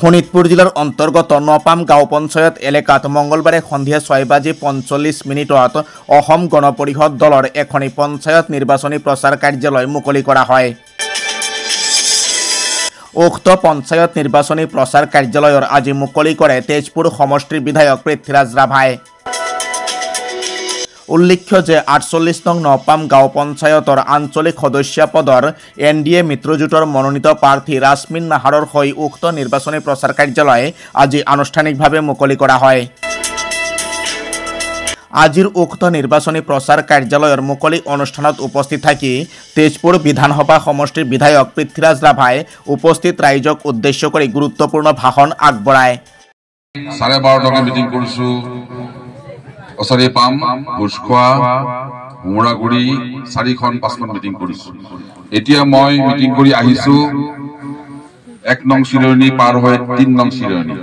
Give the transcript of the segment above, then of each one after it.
শোণিতপুৰ জেলাৰ অন্তৰ্গত নপাম গাঁও পঞ্চায়েত এলাকাত মঙ্গলবাৰে সন্ধিয়া 6:45 অসম গণ পৰিষদ দলৰ এখনি পঞ্চায়ত নিৰ্বাচনী প্ৰচাৰ কাৰ্যালয় মুকলি কৰা হয়। উক্ত পঞ্চায়ত নিৰ্বাচনী প্ৰচাৰ কাৰ্যালয়ৰ আজি মুকলি কৰে তেজপুৰ সমষ্টিৰ বিধায়ক পৃথ্বীৰাজ ৰাভাই। উল্লেখ্য যে 48 নং নপাম গাঁও পঞ্চায়তৰ আঞ্চলিক সদস্য পদৰ NDA মিত্ৰজোঁটৰ মনোনীত প্ৰাৰ্থী ৰাজমিন নাহাৰৰ হৈ উক্ত নিৰ্বাচনী প্ৰচাৰ কাৰ্যালয় আজি আনুষ্ঠানিকভাৱে মুকলি কৰা হয়। আজিৰ উক্ত নিৰ্বাচনী প্ৰচাৰ কাৰ্যালয়ৰ মুকলি অনুষ্ঠানত উপস্থিত থাকি তেজপুৰ বিধানসভা সমষ্টিৰ বিধায়ক পৃথ্বীৰাজ ৰাভাই উপস্থিত ৰাইজক উদ্দেশ্য কৰি গুৰুত্বপূৰ্ণ ভাষণ আগবঢ়ায়। 12:30 মিটিং কৰিছো। ওচৰে পাম ভোজখোৱা মুৰাগুৰি 4-5খন মিটিং কৰিছো। এতিয়া মই মিটিং কৰি আহিছো 1 নং চিৰণী পাৰ হৈ 3 নং চিৰণী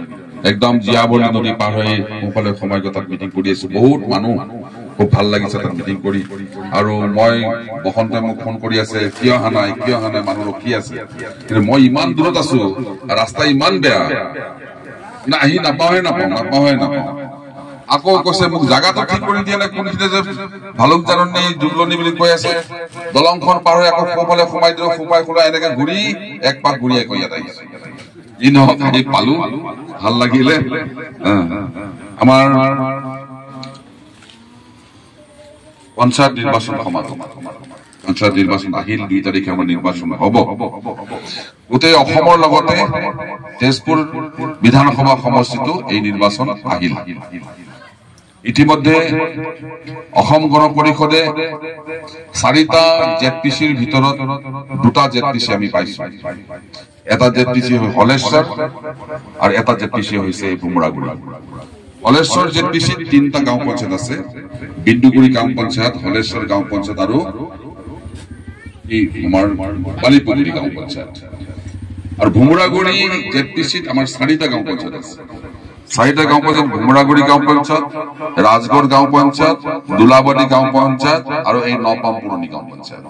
একদম জিয়াবলী নদী পাৰ হৈ সোঁফালে সময় তাত মিটিং কৰি আছো। বহুত মানুহ খুব ভাল লাগিছে তাত মিটিং কৰি। আৰু মই বসন্তই মোক ফোন কৰি আছে কিয় অহা নাই মানুহ ৰখি আছে। কিন্তু মই ইমান দূৰত আছো, ৰাস্তা ইমান বেয়া, আহি নাপাওঁহে নাপাওঁ। আকৌ কৈছে মোক জাগাটো ঠিক কৰি দিয়া নাই, কোনখিনিতে যে ভালুক জাননী জুলনি বুলি কৈ আছে, দলংখন পাৰ হৈ আকৌ সোঁফালে সোমাই দিলো, সোমাই খোলা এনেকে ঘূৰি এক পাক ঘূৰি আকৌ ইয়াত আহিছে। ই নহওক আহি পালো, ভাল লাগিলে। আমাৰ পঞ্চায়ত নিৰ্বাচন সমাগম, পঞ্চায়ত নিৰ্বাচন আহিল 2 তাৰিখে আমাৰ নিৰ্বাচন হ'ব। গোটেই অসমৰ লগতে তেজপুৰ বিধানসভা সমষ্টিতো এই নিৰ্বাচন আহিল। ইতিমধ্যে অসম গণ পৰিষদে 4টা জেডপিচিৰ ভিতৰত 2টা জেডপিচি আমি পাইছো। এটা জেডপিচি হলেশ্বৰ আৰু এটা জেডপিচি হৈছে ভুমৰাগুৰি। হলেশ্বৰ জেডপিচি 3টা গাঁও পঞ্চায়ত আছে, বিন্দুগুৰি গাঁও পঞ্চায়ত, হলেশ্বৰ গাঁও পঞ্চায়ত আৰু আমাৰ বালিপুগুৰি গাঁও পঞ্চায়ত। আৰু ভুমৰাগুৰি জেডপিচিত আমাৰ 4টা গাঁও পঞ্চায়ত আছে। 4টা গাঁও পঞ্চায়ত ভুমৰাগুৰি গাঁও পঞ্চায়ত, ৰাজগড় গাঁও পঞ্চায়ত, দোলাবাৰী গাঁও পঞ্চায়ত আৰু এই নপাম পুৰণি গাঁও পঞ্চায়ত।